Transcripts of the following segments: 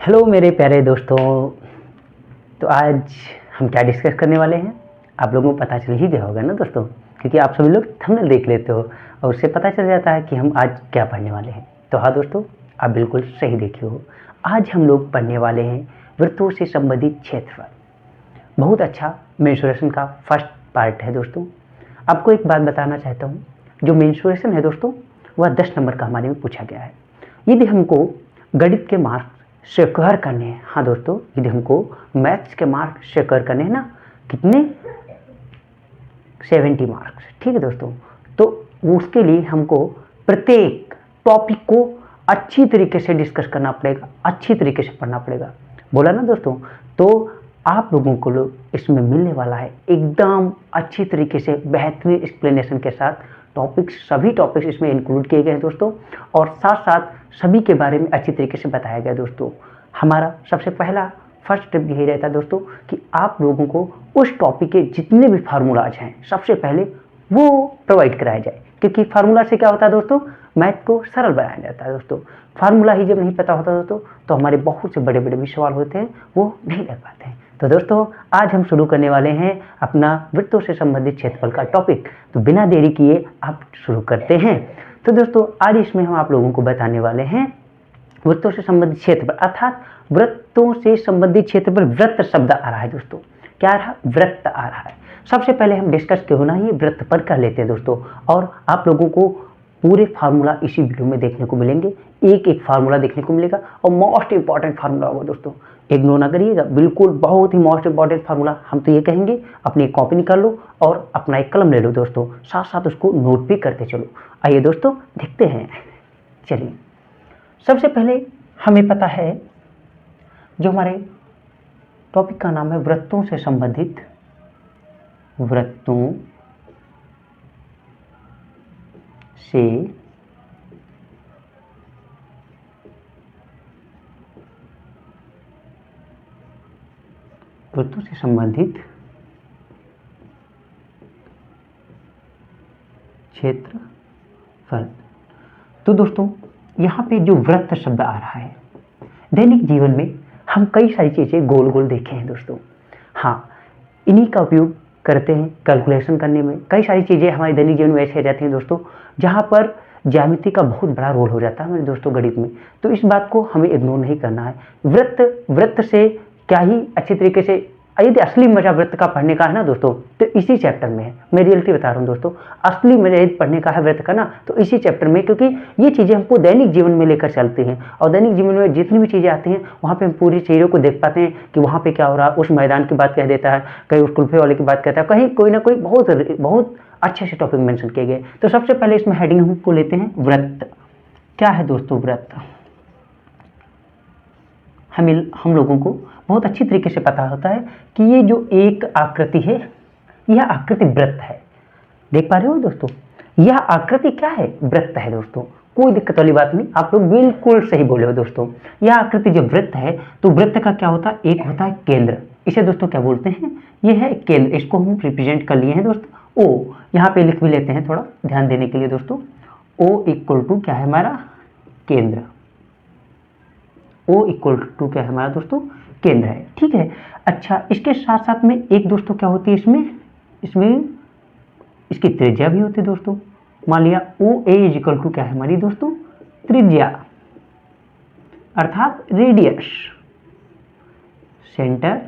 Hello मेरे प्यारे दोस्तों। तो आज हम क्या डिस्कस करने वाले हैं आप लोगों को पता चल ही गया होगा ना दोस्तों, क्योंकि आप सभी लोग थंबनेल देख लेते हो और उससे पता चल जाता है कि हम आज क्या पढ़ने वाले हैं। तो हाँ दोस्तों, आप बिल्कुल सही देखे हो। आज हम लोग पढ़ने वाले हैं वृत्तों से संबंधित क्षेत्रफल। बहुत अच्छा मेंसुरेशन का फर्स्ट पार्ट है दोस्तों। आपको एक बात बताना चाहता हूँ, जो मेंसुरेशन है दोस्तों वह 10 नंबर का हमारे में पूछा गया है। यदि हमको गणित के मार्क्स शेयर करने हैं, हाँ दोस्तों, यदि हमको मैथ्स के मार्क्स शेयर करने हैं ना, कितने 70 मार्क्स, ठीक है दोस्तों। तो उसके लिए हमको प्रत्येक टॉपिक को अच्छी तरीके से डिस्कस करना पड़ेगा, अच्छी तरीके से पढ़ना पड़ेगा, बोला ना दोस्तों। तो आप लोगों को इसमें मिलने वाला है एकदम अच्छी तरीके से बेहतरीन एक्सप्लेनेशन के साथ टॉपिक्स, सभी टॉपिक्स इसमें इंक्लूड किए गए हैं दोस्तों, और साथ साथ सभी के बारे में अच्छी तरीके से बताया गया दोस्तों। हमारा सबसे पहला फर्स्ट स्टेप यही रहता है दोस्तों कि आप लोगों को उस टॉपिक के जितने भी फार्मूलाज हैं सबसे पहले वो प्रोवाइड कराया जाए, क्योंकि फार्मूला से क्या होता है दोस्तों, मैथ को सरल बनाया जाता है दोस्तों। फार्मूला ही जब नहीं पता होता दोस्तों तो हमारे बहुत से बड़े बड़े भी सवाल होते हैं वो नहीं लग पाते हैं। तो दोस्तों आज हम शुरू करने वाले हैं अपना वृत्तों से संबंधित क्षेत्रफल का टॉपिक। तो बिना देरी किए आप शुरू करते हैं। तो दोस्तों आज इसमें हम आप लोगों को बताने वाले हैं वृत्तों से संबंधित क्षेत्रफल, अर्थात वृत्तों से संबंधित क्षेत्रफल। वृत्त शब्द आ रहा है दोस्तों, क्या आ रहा, वृत्त आ रहा है। सबसे पहले हम डिस्कस क्यों ना ये वृत्त पर कर लेते हैं दोस्तों, और आप लोगों को पूरे फार्मूला इसी वीडियो में देखने को मिलेंगे, एक एक फार्मूला देखने को मिलेगा, और मोस्ट इंपॉर्टेंट फार्मूला होगा दोस्तों, इग्नोर ना करिएगा, बिल्कुल बहुत ही मोस्ट इंपॉर्टेंट फार्मूला। हम तो ये कहेंगे अपनी एक कॉपी निकाल लो और अपना एक कलम ले लो दोस्तों, साथ साथ उसको नोट भी करते चलो। आइए दोस्तों देखते हैं। चलिए सबसे पहले हमें पता है जो हमारे टॉपिक का नाम है वृत्तों से संबंधित, वृत्तों से संबंधित क्षेत्रफल। तो दोस्तों यहाँ पे जो वृत्त शब्द आ रहा है, दैनिक जीवन में हम कई सारी चीज़ें गोल गोल देखे हैं दोस्तों। हाँ, इन्हीं का उपयोग करते हैं कैलकुलेशन करने में। कई सारी चीज़ें हमारे दैनिक जीवन में ऐसे आ जाती हैं दोस्तों जहाँ पर ज्यामिति का बहुत बड़ा रोल हो जाता है हमारे दोस्तों गणित में। तो इस बात को हमें इग्नोर नहीं करना है। वृत्त से क्या ही अच्छी तरीके से, यदि असली मजा वृत्त का पढ़ने का है ना दोस्तों तो इसी चैप्टर में है। मैं रियलिटी बता रहा हूँ दोस्तों, असली मजा यदि पढ़ने का है वृत्त का ना तो इसी चैप्टर में, क्योंकि ये चीज़ें हमको दैनिक जीवन में लेकर चलती हैं, और दैनिक जीवन में जितनी भी चीज़ें आती हैं वहाँ पे हम पूरी चीज़ों को देख पाते हैं कि वहाँ पे क्या हो रहा है। उस मैदान की बात कह देता है, कहीं उस कुल्फे वाले की बात कहता है, कहीं कोई ना कोई बहुत अच्छे से टॉपिक मेंशन किए गए। तो सबसे पहले इसमें हेडिंग हमको लेते हैं वृत्त। क्या है दोस्तों वृत्त? हम लोगों को बहुत अच्छी तरीके से पता होता है कि ये जो एक आकृति है यह आकृति वृत्त है। देख पा रहे हो दोस्तों, यह आकृति क्या है, वृत्त है दोस्तों। कोई दिक्कत वाली बात नहीं, आप लोग बिल्कुल सही बोले हो दोस्तों। यह आकृति जब वृत्त है तो वृत्त का क्या होता है, एक होता है केंद्र, इसे दोस्तों क्या बोलते हैं, यह है केंद्र। इसको हम रिप्रेजेंट कर लिए हैं दोस्तों ओ, यहाँ पे लिख भी लेते हैं थोड़ा ध्यान देने के लिए दोस्तों। ओ इक्वल टू क्या है हमारा, केंद्र। O इक्वल टू क्या है हमारा दोस्तों, केंद्र है, ठीक है। अच्छा, इसके साथ साथ में एक दोस्तों क्या होती है इसमें इसकी त्रिज्या भी होती है दोस्तों। मान लिया ओ ए इज इक्वल टू क्या है हमारी दोस्तों, त्रिज्या, अर्थात रेडियस, सेंटर,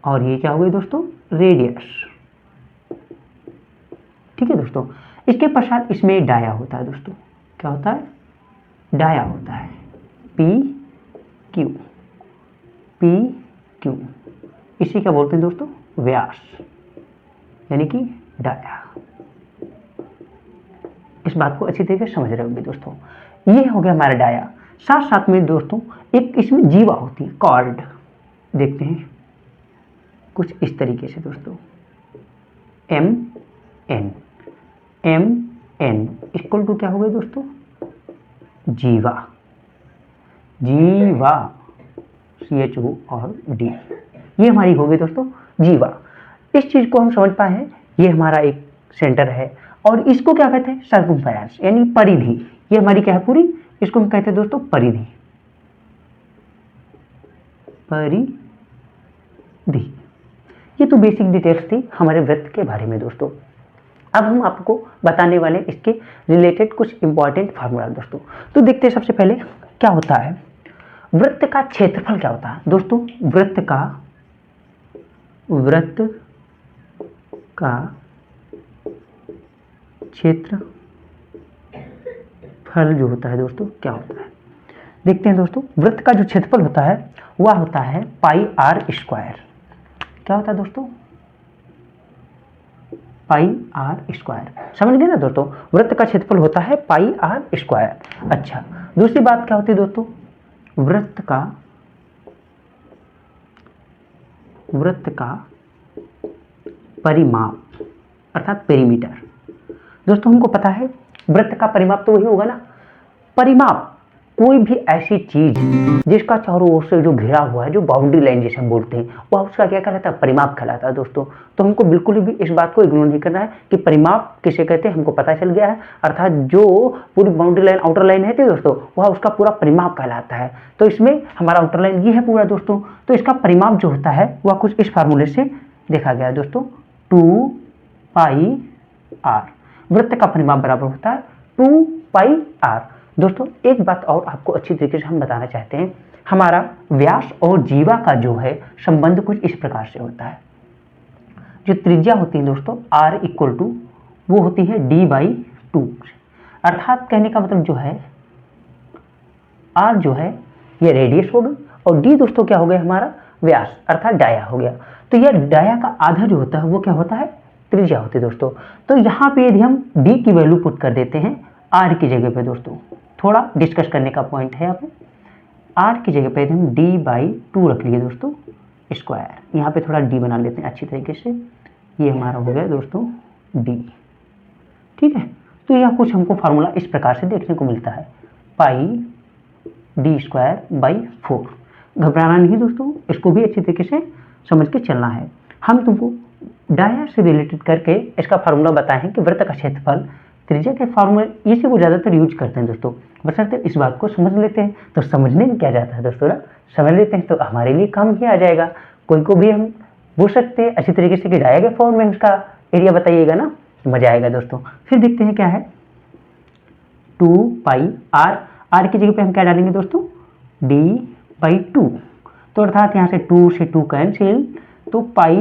और ये क्या हो गई दोस्तों, रेडियस, ठीक है दोस्तों। इसके पश्चात इसमें डाया होता है दोस्तों, क्या होता है, डाया होता है, पी क्यू, इसे क्या बोलते हैं दोस्तों, व्यास, यानी कि डाया। इस बात को अच्छी तरीके से समझ रहे होंगे दोस्तों। ये हो गया हमारा डाया। साथ साथ में दोस्तों एक इसमें जीवा होती है, कॉर्ड। देखते हैं कुछ इस तरीके से दोस्तों, एम एन इक्वल टू क्या हो गया दोस्तों, जीवा, CHO और D, ये हमारी हो गई दोस्तों जीवा। इस चीज को हम समझ पाए हैं, ये हमारा एक सेंटर है, और इसको क्या कहते हैं, सर्कमफेरेंस, यानी परिधि। ये हमारी क्या है पूरी, इसको हम कहते हैं दोस्तों परिधि। परिधि। ये तो बेसिक डिटेल्स थी हमारे वृत्त के बारे में दोस्तों। अब हम आपको बताने वाले इसके रिलेटेड कुछ इंपॉर्टेंट फार्मूला दोस्तों। तो देखते हैं सबसे पहले क्या होता है वृत्त का क्षेत्रफल। क्या होता है दोस्तों? वृत्त का क्षेत्रफल जो होता है दोस्तों क्या होता है, देखते हैं दोस्तों। वृत्त का जो क्षेत्रफल होता है वह होता है पाई आर स्क्वायर। क्या होता है दोस्तों? पाई आर स्क्वायर। समझ गए ना दोस्तों? वृत्त का क्षेत्रफल होता है पाई आर स्क्वायर। अच्छा, दूसरी बात क्या होती है दोस्तों? वृत्त का परिमाप अर्थात पेरीमीटर। दोस्तों हमको पता है वृत्त का परिमाप तो वही होगा ना। परिमाप कोई भी ऐसी चीज जिसका चारों ओर से जो घिरा हुआ है, जो बाउंड्री लाइन जिसे हम बोलते हैं, वह उसका क्या कहलाता है? परिमाप कहलाता है दोस्तों। तो हमको बिल्कुल भी इस बात को इग्नोर नहीं करना है कि परिमाप किसे कहते हैं, हमको पता चल गया है। अर्थात जो पूरी बाउंड्री लाइन आउटर लाइन है दोस्तों, वह उसका पूरा परिमाप कहलाता है। तो इसमें हमारा आउटर लाइन ये है पूरा दोस्तों। तो इसका परिमाप जो होता है वह कुछ इस फार्मूले से देखा गया है दोस्तों, 2 पाई आर। वृत्त का परिमाप बराबर होता है 2 पाई आर। दोस्तों एक बात और आपको अच्छी तरीके से हम बताना चाहते हैं, हमारा व्यास और जीवा का जो है संबंध कुछ इस प्रकार से होता है। जो त्रिज्या होती है दोस्तों r इक्वल टू वो होती है d/2। अर्थात कहने का मतलब जो है r जो है ये रेडियस हो गई और d दोस्तों क्या हो गया? हमारा व्यास अर्थात डाया हो गया। तो यह डाया का आधा जो होता है वो क्या होता है? त्रिज्या होती है दोस्तों। तो यहाँ पे यदि हम d की वैल्यू पुट कर देते हैं r की जगह पे दोस्तों, थोड़ा डिस्कस करने का पॉइंट है यहाँ पे। r की जगह पे हम d/2 रख लिए दोस्तों स्क्वायर। यहाँ पे थोड़ा d बना लेते हैं अच्छी तरीके से। ये हमारा हो गया दोस्तों d। ठीक है, तो यह कुछ हमको फार्मूला इस प्रकार से देखने को मिलता है, पाई d²/4। घबराना नहीं दोस्तों, इसको भी अच्छी तरीके से समझ के चलना है। हम तुमको डाया से रिलेटेड करके इसका फार्मूला बताए हैं कि वृत्त का क्षेत्रफल त्रिज्या के फार्मूले इसी को ज़्यादातर यूज करते हैं दोस्तों। बशर्ते इस बात को समझ लेते हैं। तो समझने में क्या जाता है दोस्तों ना, समझ लेते हैं तो हमारे लिए काम ही आ जाएगा। कोई को भी हम पूछ सकते हैं अच्छी तरीके से कि डाया के फॉर्म में उसका एरिया बताइएगा ना, मजा आएगा दोस्तों। फिर देखते हैं क्या है 2 पाई आर। आर की जगह पे हम क्या डालेंगे दोस्तों? d/2। तो अर्थात यहाँ से 2 से 2 कैंसिल, तो पाई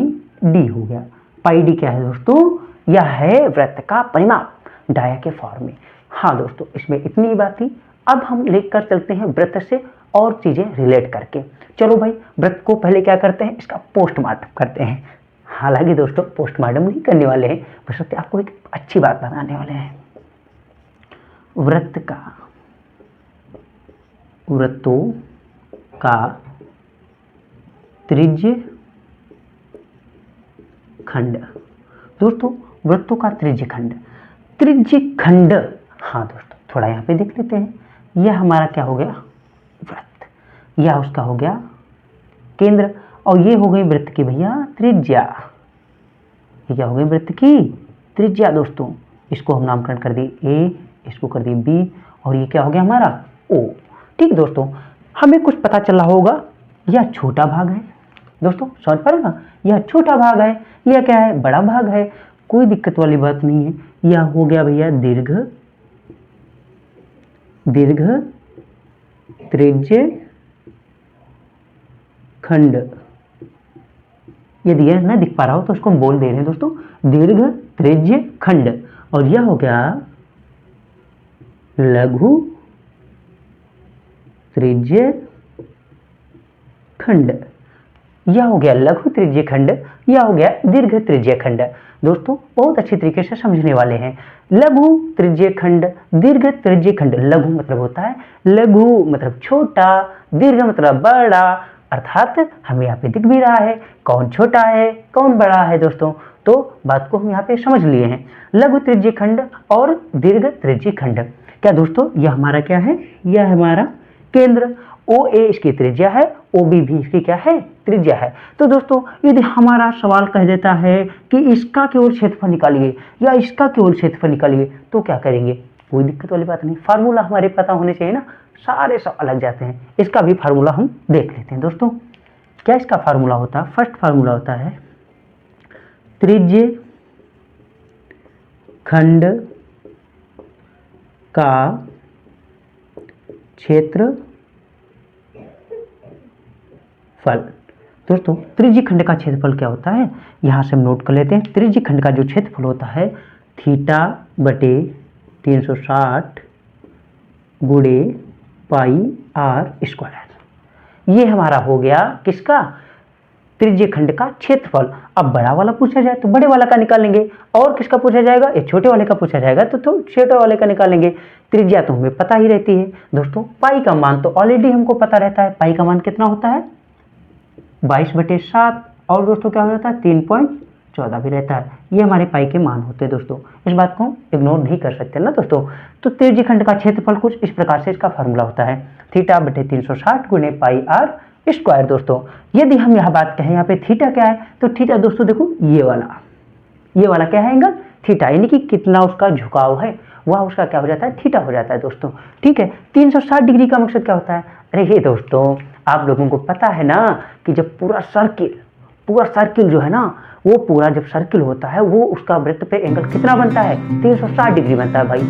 d हो गया। पाई d क्या है दोस्तों? यह है वृत्त का परिमाप डाया के फॉर्म में। हाँ दोस्तों, इसमें इतनी ही बात थी। अब हम लेकर चलते हैं वृत्त से और चीजें रिलेट करके। चलो भाई, वृत्त को पहले क्या करते हैं? इसका पोस्टमार्टम करते हैं। हालांकि दोस्तों पोस्टमार्टम नहीं करने वाले हैं, बशर्ते आपको एक अच्छी बात बताने वाले हैं। वृत्तों का त्रिज्य खंड। दोस्तों वृत्तों का त्रिज्य खंड, हाँ दोस्तों थोड़ा यहाँ पे देख लेते हैं। यह हमारा क्या हो गया? वृत्त। यह उसका हो गया केंद्र और ये हो गई वृत्त की भैया त्रिज्या। ये क्या हो गई? वृत्त की त्रिज्या दोस्तों। इसको हम नामकरण कर दिए a, इसको कर दिए b और ये क्या हो गया हमारा? o। ठीक दोस्तों, हमें कुछ पता चला होगा। यह छोटा भाग है दोस्तों, समझ पा रहे ना? यह छोटा भाग है, यह क्या है? बड़ा भाग है। कोई दिक्कत वाली बात नहीं है। यह हो गया भैया दीर्घ त्रिज्य खंड। यदि यह न दिख पा रहा हो तो उसको हम बोल दे रहे हैं दोस्तों, दीर्घ त्रिज्य खंड। और यह हो गया लघु त्रिज्य खंड। यह हो गया लघु त्रिज्य खंड, यह हो गया दीर्घ त्रिज्य खंड। दोस्तों बहुत अच्छी तरीके से समझने वाले हैं। लघु त्रिज्य खंड, दीर्घ त्रिज्य खंड। लघु मतलब होता है, लघु मतलब छोटा, दीर्घ मतलब बड़ा। अर्थात हमें यहाँ पे दिख भी रहा है कौन छोटा है कौन बड़ा है दोस्तों। तो बात को हम यहाँ पे समझ लिए हैं, लघु त्रिज्य खंड और दीर्घ त्रिज्य खंड। क्या दोस्तों? यह हमारा क्या है? यह हमारा केंद्र। OA इसकी त्रिज्या है, OB भी इसकी क्या है? त्रिज्या है। तो दोस्तों यदि हमारा सवाल कह देता है कि इसका केवल क्षेत्रफल निकालिए या इसका केवल क्षेत्रफल निकालिए, तो क्या करेंगे? कोई दिक्कत वाली बात नहीं, फार्मूला हमारे पता होने चाहिए ना, सारे सवाल लग जाते हैं। इसका भी फार्मूला हम देख लेते हैं दोस्तों। क्या इसका फार्मूला होता है? फर्स्ट फार्मूला होता है त्रिज्य खंड का क्षेत्रफल। दोस्तों त्रिज्य खंड का क्षेत्रफल क्या होता है, यहां से हम नोट कर लेते हैं। त्रिज्य खंड का जो क्षेत्रफल होता है थीटा बटे 360 गुणे पाई आर स्क्वायर। ये हमारा हो गया किसका? त्रिज्य खंड का क्षेत्रफल। अब बड़ा वाला पूछा जाए तो बड़े वाला का निकालेंगे, और किसका पूछा जाएगा? ये छोटे वाले का पूछा जाएगा तो छोटे वाले का निकालेंगे। त्रिज्या तो हमें पता ही रहती है दोस्तों। पाई का मान तो ऑलरेडी हमको पता रहता है। पाई का मान कितना होता है? 22/7। और दोस्तों क्या हो जाता है? 3.14 भी रहता है। ये हमारे पाई के मान होते हैं दोस्तों। इस बात को इग्नोर नहीं कर सकते ना दोस्तों। तो त्रिज्य खंड का क्षेत्रफल कुछ इस प्रकार से इसका फार्मूला होता है थीटा बटे 360 गुणे पाई आर स्क्वायर। दोस्तों यदि हम यह बात कहें यहाँ पे थीटा क्या है, तो थीटा दोस्तों देखो ये वाला क्या है? एंगल थीटा, यानी कि कितना उसका झुकाव है वह उसका क्या हो जाता है? थीटा हो जाता है दोस्तों। ठीक है। 360 डिग्री का मकसद क्या होता है? अरे ये दोस्तों आप लोगों को पता है ना कि जब पूरा सर्किल जो है ना, वो पूरा जब सर्किल होता है वो उसका वृत्त पे एंगल कितना बनता है? 360 डिग्री बनता है भाई।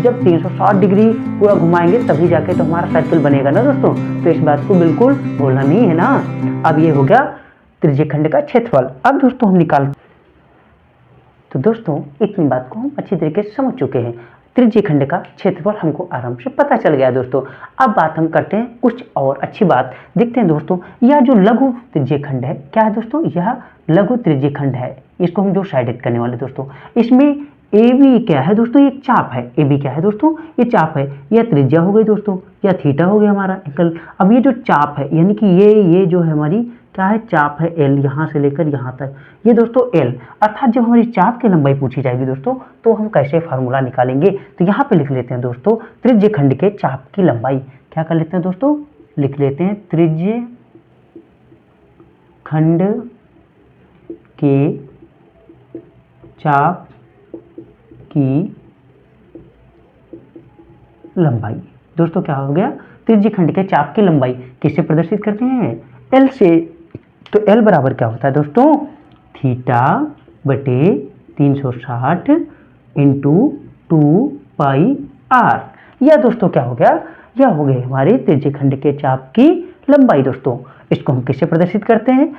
जब 360 डिग्री पूरा घुमाएंगे तभी जाके तो हमारा सर्किल बनेगा ना दोस्तों। तो इस बात को बिल्कुल भूलना नहीं है ना। अब ये हो गया त्रिज्य खंड का क्षेत्रफल। अब दोस्तों हम निकाल, तो दोस्तों इतनी बात को हम अच्छी तरीके से समझ चुके हैं। त्रिज्य खंड का क्षेत्रफल हमको आराम से पता चल गया दोस्तों। अब बात हम करते हैं कुछ और अच्छी बात देखते हैं दोस्तों। यह जो लघु त्रिज्य खंड है क्या है दोस्तों? यह लघु त्रिज्य खंड है। इसको हम जो साइडेड करने वाले दोस्तों, इसमें ए बी क्या है दोस्तों? ये चाप है। ए बी क्या है दोस्तों? ये चाप है। यह त्रिज्या हो गई दोस्तों, या थीटा हो गया हमारा एंगल। अब ये जो चाप है, यानी कि ये जो है हमारी क्या है? चाप है एल, यहाँ से लेकर यहाँ तक ये दोस्तों एल। अर्थात जब हमारी चाप की लंबाई पूछी जाएगी दोस्तों तो हम कैसे फार्मूला निकालेंगे? तो यहाँ पे लिख लेते हैं दोस्तों त्रिज्य खंड के चाप की लंबाई। क्या कर लेते हैं दोस्तों? लिख लेते हैं त्रिज्य खंड के चाप की लंबाई। दोस्तों क्या हो गया? त्रिज्य खंड के चाप की लंबाई किससे प्रदर्शित करते हैं? एल से। तो एल बराबर क्या होता है दोस्तों? थीटा बटे 360 इंटू 2 पाई आर। यह दोस्तों क्या हो गया? यह हो गई हमारी त्रिज्य खंड के चाप की लंबाई दोस्तों। इसको हम किससे प्रदर्शित करते हैं?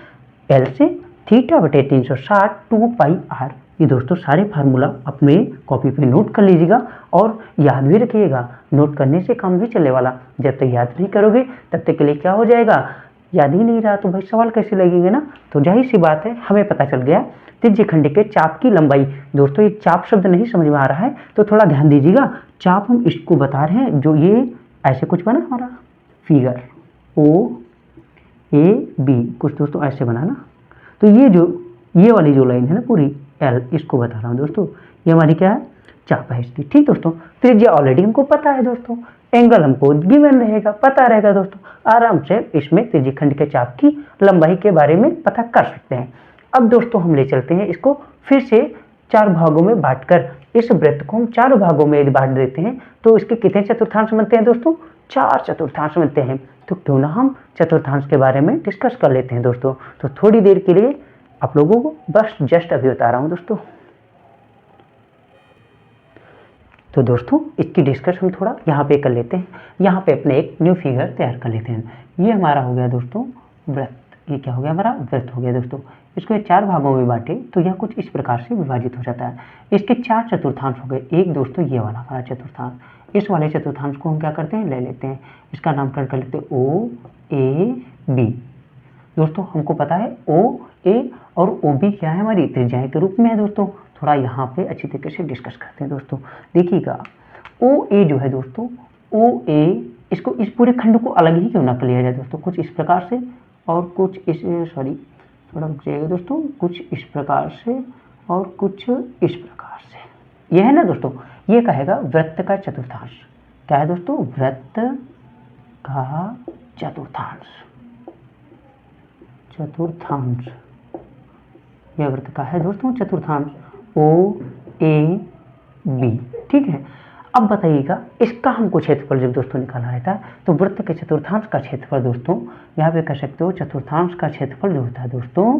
एल से। थीटा बटे 360 2 पाई आर। ये दोस्तों सारे फार्मूला अपने कॉपी पे नोट कर लीजिएगा और याद भी रखिएगा। नोट करने से काम भी चलने वाला, जब तक याद नहीं करोगे तब तक के लिए क्या हो जाएगा? याद ही नहीं रहा तो भाई सवाल कैसे लगेंगे ना। तो जाहिर सी बात है हमें पता चल गया त्रिज्य खंड के चाप की लंबाई। दोस्तों ये चाप शब्द नहीं समझ में आ रहा है तो थोड़ा ध्यान दीजिएगा। चाप हम इसको बता रहे हैं जो ये ऐसे कुछ बना हमारा फिगर ओ ए बी, कुछ दोस्तों ऐसे बना ना। तो ये वाली जो लाइन है ना पूरी एल, इसको बता रहा हूँ दोस्तों। ये हमारी क्या है? चाप है इसकी। ठीक दोस्तों। त्रिज्या ऑलरेडी हमको पता है दोस्तों, एंगल हमको गिवन रहेगा, पता रहेगा दोस्तों। आराम से इसमें त्रिज्य खंड के चाप की लंबाई के बारे में पता कर सकते हैं। अब दोस्तों हम ले चलते हैं इसको फिर से 4 भागों में बांटकर। इस वृत्त को हम 4 भागों में बांट देते हैं तो इसके कितने चतुर्थांश बनते हैं दोस्तों? 4 चतुर्थांश बनते हैं। तो क्यों ना हम चतुर्थांश के बारे में डिस्कस कर लेते हैं दोस्तों। तो थोड़ी देर के लिए आप लोगों को बस जस्ट अभी बता रहा हूं दोस्तों। तो दोस्तों इसकी डिस्कस हम थोड़ा यहाँ पे कर लेते हैं। यहाँ पे अपने एक न्यू फिगर तैयार कर लेते हैं। ये हमारा हो गया दोस्तों वृत्त। ये क्या हो गया? हमारा वृत्त हो गया दोस्तों। इसको 4 भागों में बांटे तो यह कुछ इस प्रकार से विभाजित हो जाता है। इसके 4 चतुर्थांश हो गए। एक दोस्तों ये वाला हमारा चतुर्थांश। इस वाले चतुर्थांश को हम क्या करते हैं? ले लेते हैं। इसका नामकरण कर लेते हैं ओ ए बी। दोस्तों हमको पता है ओ ए और ओ बी क्या है? हमारी त्रिज्याएं के रूप में है दोस्तों। थोड़ा यहाँ पे अच्छी तरीके से डिस्कस करते हैं दोस्तों। देखिएगा ओ ए जो है दोस्तों, ओ ए इसको इस पूरे खंड को अलग ही क्यों ना कर लिया जाए दोस्तों, कुछ इस प्रकार से और कुछ इस थोड़ा रुक जाइएगा दोस्तों, कुछ इस प्रकार से और कुछ इस प्रकार से। यह है ना दोस्तों, ये कहेगा वृत्त का चतुर्थांश। क्या है दोस्तों? वृत्त का चतुर्थांश। चतुर्थांश यह वृत्त का है दोस्तों चतुर्थांश ओ ए बी। ठीक है। अब बताइएगा इसका हमको क्षेत्रफल जब दोस्तों निकालना रहता है तो वृत्त के चतुर्थांश का क्षेत्रफल दोस्तों यहाँ पे कह सकते हो चतुर्थांश का क्षेत्रफल जो होता है दोस्तों,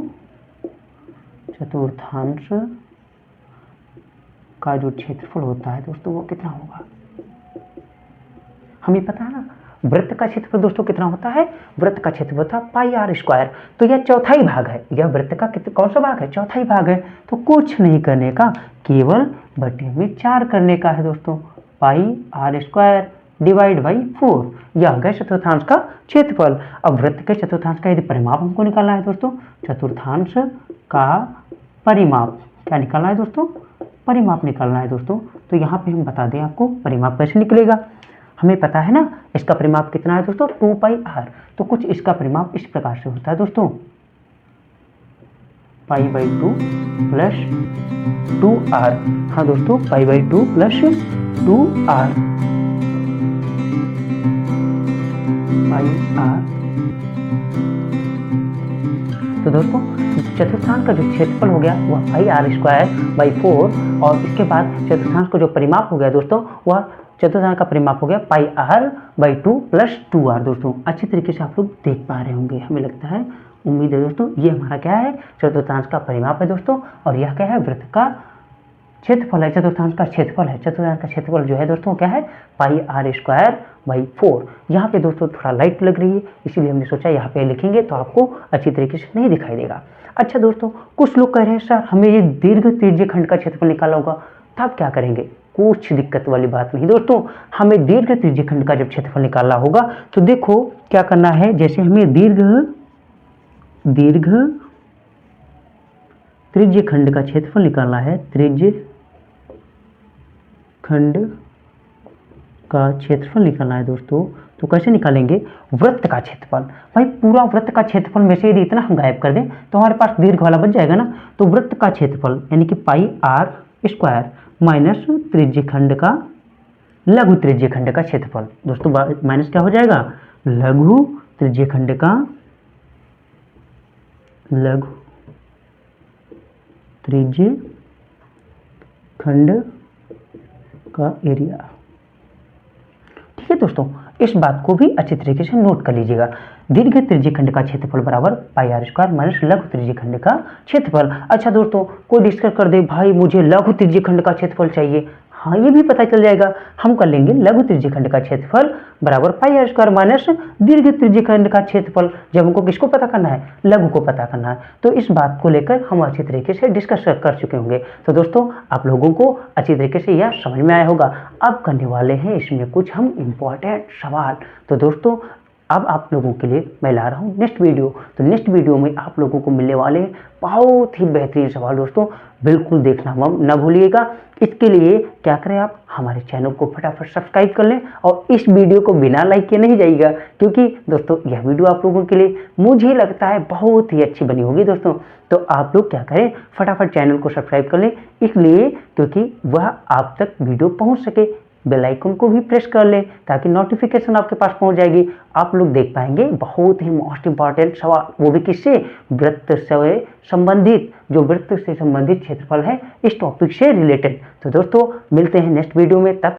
चतुर्थांश का जो क्षेत्रफल होता है दोस्तों वो कितना होगा, हमें पता है ना वृत्त का क्षेत्रफल दोस्तों कितना होता है, वृत्त का क्षेत्रफल होता है पाई आर स्क्वायर। तो यह चौथाई भाग है, यह वृत्त का कौन सा भाग है, चौथाई भाग है। तो कुछ नहीं करने का, केवल बटे में 4 करने का है दोस्तों, पाई आर स्क्वायर डिवाइड बाई 4, यह हो गया चतुर्थांश का क्षेत्रफल। अब वृत्त के चतुर्थांश का यदि परिमाप हमको निकालना है दोस्तों, चतुर्थांश का परिमाप क्या निकालना है दोस्तों, परिमाप निकालना है दोस्तों। तो यहाँ पे हम बता दें आपको परिमाप कैसे निकलेगा, हमें पता है ना इसका परिमाप कितना है दोस्तों 2 पाई आर। तो कुछ इसका परिमाप इस प्रकार से होता है दोस्तों, पाई बाई 2 प्लस 2r। हाँ दोस्तों pi by 2 plus 2r pi r. तो दोस्तों चतुर्थांश का जो क्षेत्रफल हो गया वह पाई आर स्क्वायर बाई 4, और इसके बाद चतुर्थांश का जो परिमाप हो गया दोस्तों वह चतुर्थांश का परिमाप हो गया पाई आर बाई 2 प्लस 2r। दोस्तों अच्छी तरीके से आप लोग देख पा रहे होंगे, हमें लगता है, उम्मीद है दोस्तों। ये हमारा क्या है, चतुर्थांश का परिमाप है दोस्तों, और यह क्या है, वृत्त का क्षेत्रफल है, चतुर्थांश का क्षेत्रफल है। चतुर्थांश का क्षेत्रफल जो है दोस्तों क्या है, पाई आर स्क्वायर बाई 4। यहाँ पे दोस्तों थोड़ा लाइट लग रही है, इसीलिए हमने सोचा यहाँ पे लिखेंगे तो आपको अच्छी तरीके से नहीं दिखाई देगा। अच्छा दोस्तों, कुछ लोग कह रहे हैं सर हमें ये दीर्घ त्रिज्यीय खंड का क्षेत्रफल निकालना होगा, तो आप क्या करेंगे, कुछ दिक्कत वाली बात नहीं दोस्तों। हमें दीर्घ त्रिज्यीय खंड का जब क्षेत्रफल निकालना होगा तो देखो क्या करना है, जैसे हमें दीर्घ त्रिज्यीय खंड का क्षेत्रफल निकालना है, त्रिज्यीय खंड का क्षेत्रफल निकालना है दोस्तों, तो कैसे निकालेंगे, वृत्त का क्षेत्रफल। भाई पूरा वृत्त का क्षेत्रफल में से यदि इतना हम गायब कर दें तो हमारे पास दीर्घ वाला बच जाएगा ना। तो वृत्त का क्षेत्रफल यानी कि पाई आर स्क्वायर माइनस त्रिज्यीय खंड का, लघु त्रिज्यीय खंड का क्षेत्रफल। दोस्तों माइनस क्या हो जाएगा, लघु त्रिज्यीय खंड का, लघु त्रिज्यीय खंड का एरिया। ठीक है दोस्तों, इस बात को भी अच्छी तरीके से नोट कर लीजिएगा। दीर्घ त्रिज्यीय खंड का क्षेत्रफल बराबर पाई आर स्क्वायर माइनस लघु त्रिज्यीय खंड का क्षेत्रफल। अच्छा दोस्तों, कोई डिस्कस कर दे भाई मुझे लघु त्रिज्यीय खंड का क्षेत्रफल चाहिए, हाँ ये भी पता चल जाएगा, हम कर लेंगे लघु त्रिज्यीय खंड का क्षेत्रफल बराबर पाई आर स्क्वायर माइनस दीर्घ त्रिज्यीय खंड का क्षेत्रफल। जब हमको किसको पता करना है, लघु को पता करना है, तो इस बात को लेकर हम अच्छी तरीके से डिस्कस कर चुके होंगे। तो दोस्तों आप लोगों को अच्छी तरीके से यह समझ में आया होगा। अब करने वाले हैं इसमें कुछ हम इम्पॉर्टेंट सवाल। तो दोस्तों अब आप लोगों के लिए मैं ला रहा हूँ नेक्स्ट वीडियो। तो नेक्स्ट वीडियो में आप लोगों को मिलने वाले बहुत ही बेहतरीन सवाल दोस्तों, बिल्कुल देखना न भूलिएगा। इसके लिए क्या करें, आप हमारे चैनल को फटाफट सब्सक्राइब कर लें और इस वीडियो को बिना लाइक किए नहीं जाइएगा, क्योंकि दोस्तों यह वीडियो आप लोगों के लिए मुझे लगता है बहुत ही अच्छी बनी होगी दोस्तों। तो आप लोग क्या करें, फटाफट चैनल को सब्सक्राइब कर लें, इसलिए क्योंकि वह आप तक वीडियो पहुँच सके। बेल आइकन को भी प्रेस कर लें ताकि नोटिफिकेशन आपके पास पहुंच जाएगी, आप लोग देख पाएंगे बहुत ही मोस्ट इंपॉर्टेंट सवाल, वो भी किससे, वृत्त से संबंधित, जो वृत्त से संबंधित क्षेत्रफल है इस टॉपिक से रिलेटेड। तो दोस्तों मिलते हैं नेक्स्ट वीडियो में, तब